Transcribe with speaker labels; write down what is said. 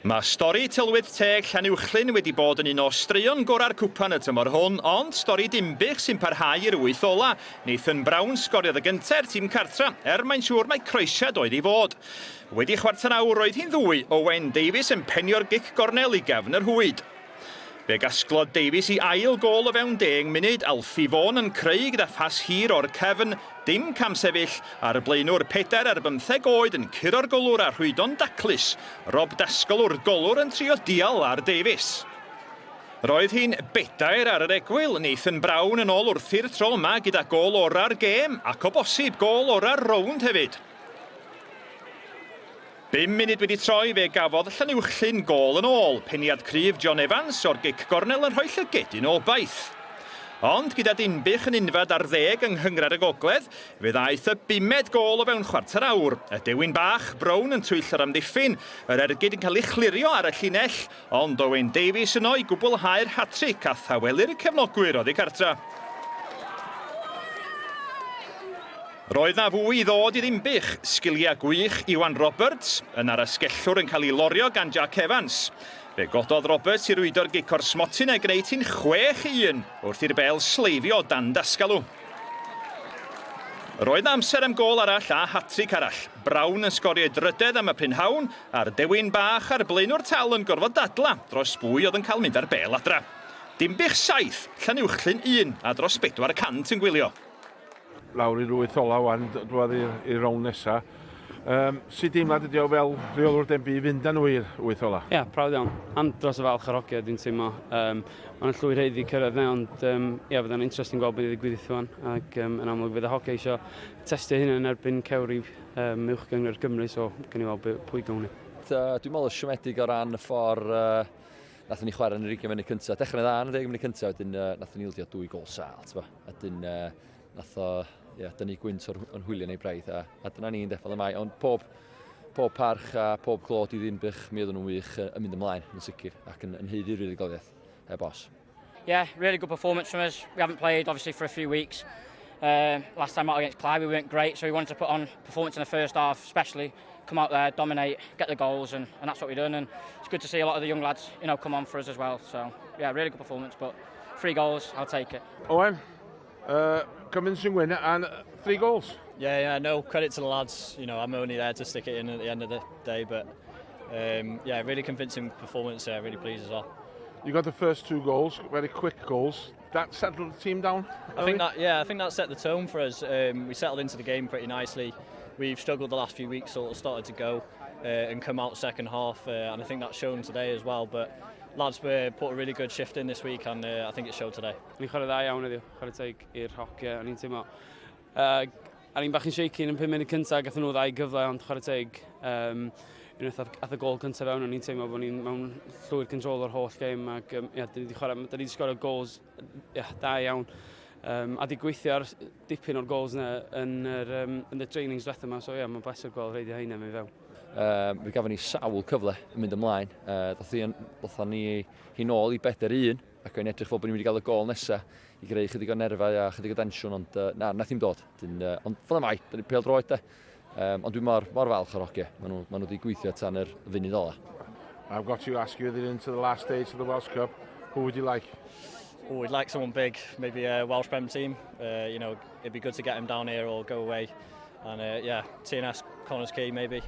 Speaker 1: Mae stori tylwyth teg Llanuwchllyn wedi bod yn un o straeon gorau'r cwpan y tymor hwn, ond stori Dinbych sy'n parhau i'r wyth ola. Nathan Brown sgoriodd y gynta'r tîm cartra, mae'n siŵr mae croesiad oedd i fod. Wedi chwarter awr roedd hi'n ddwy, Owen Davies yn penio'r gic gornel i gefn yr hwyd. Fe gasglodd Davies i ail gôl o fewn 10 munud, Alfie Vaughan yn creu gyda ffas hir o'r cefn, dim camsefyll, a'r blaenwr 4 ar 15 oed yn curo'r golwr a rhwydon daclus. Rob Dasgol wrth golwr yn trio dial ar Davies. Roedd hi'n bedair ar yr egwyl, Nathan Brown yn ôl wrthi'r tro yma gyda gôl ora'r gêm, ac o bosib gôl ora'r rownd hefyd. 5 munud wedi troi fe gafodd Llanuwchllyn gôl yn ôl. Peniad cryf John Evans o'r gic gornel yn rhoi llygedyn o baith. Ond gyda Dinbych yn unfad ar 10 yng Nghyngred y Gogledd, fe ddaeth y 5ed gôl o fewn chwarter awr. Y dewin bach, Brown yn twyll ar amddiffyn, yr ergyd yn cael ei chlirio ar y llinell, ond Owen Davies yno i gwblhau'r hat-tric a thawelu'r cefnogwyr oddi cartra. Roedd na fwy i ddod i Dinbych, sgiliau gwych Iwan Roberts, yn ar ysgellwr yn cael ei lorio gan Jack Evans. Fe gododd Roberts i rwydo'r gic o'r smotyn a gwneud hi'n 6-1 wrth i'r bel sleifio dan dasgalw. Roedd na amser am gôl arall a hat-tric arall. Brown yn sgorio drydedd am y prynhawn, a'r dewin bach a'r blaenwr tal yn gorfod dadla dros bwy oedd yn cael mynd ar bel adra. Dinbych 7, Llanuwchllyn 1 a dros 400 yn gwylio.
Speaker 2: Lawr i'r wyth ola wan, dwad i'r rown nesa. Sut deimlad ydi o fel rheolwr Denbigh i fynd â nhw i'r wyth ola?
Speaker 3: Ie, prawd iawn. And dros y falch ar hogia, dwi'n teimlo. Mae'n llwyr heiddi cyrraedd ne, ond fydd o'n interesting gweld beth i ddigwydd fan. Ac yn amlwg fydd y hogia eisiau testio hyn yn erbyn cewri uwch gyngor Cymru, so gen i weld pwy gawn ni.
Speaker 4: Dwi'n meddwl siomedig o ran y ffordd nath ni chwarae yn yr 20 munud cyntaf. Dechrau dda yn y 10 munud cyntaf, wedyn nath ni ildio 2 gôl sal. Wedyn nath o dynnu gwynt o'n hwylio neu braidd, a dyna ni'n deffol y mai. Ond pob parch a pob clod i Dinbych, mi oedden nhw'n wych yn mynd ymlaen, yn sicr, ac yn heiddi'r unigoliaeth, boss.
Speaker 5: Yeah, really good performance from us. We haven't played, obviously, for a few weeks. Last time out against Clyde, we weren't great, so we wanted to put on performance in the first half, especially come out there, dominate, get the goals, and that's what we've done. And it's good to see a lot of the young lads, come on for us as well. So, yeah, really good performance, but 3 goals, I'll take it.
Speaker 2: Owen, convincing win and 3 goals.
Speaker 6: Yeah, no credit to the lads. I'm only there to stick it in at the end of the day, but really convincing performance there. Really pleased as well.
Speaker 2: You got the first 2 goals, very quick goals. That settled the team down.
Speaker 6: I think that set the tone for us. We settled into the game pretty nicely. We've struggled the last few weeks, so it started to go and come out second half, and I think that's shown today as well. But lads put a really good shift in this week, and I think it showed today.
Speaker 3: Ni'n chwarae dda iawn iddi, chwarae teg i'r hogia, a ni'n teimlo. A ni'n bach yn shaky yn y 5 munud cyntaf, gathen nhw 2 gyfle, ond chwarae teg ath y gôl cyntaf fewn, a ni'n teimlo bod ni'n mewn llwyr control o'r holl gêm, ac da ni wedi sgorio gols da iawn. A di gweithio ar dipyn o'r gols yn y trainings diwethaf yma, so mae'n bleser gweld reidio heina mewn fewn.
Speaker 4: Fe gafon ni sawl cyfle yn mynd ymlaen. Dotha ni hi'n ôl i 4-1, ac o'n edrych fel bod ni'n mynd i gael y gôl nesaf i greu chydig o nerfau a chydig o densiwn, ond nath ni'n dod. Ond fel yma, da ni'n pêl-droed de. Ond dwi'n mor falch ar hogia. Maen nhw wedi gweithio tan yr funud ola.
Speaker 2: I've got to ask you, into the last stage of the Welsh Cup, who would you like?
Speaker 6: Oh, we'd like someone big, maybe a Welsh Prem team. It'd be good to get him down here or go away. And TNS Connors Key maybe.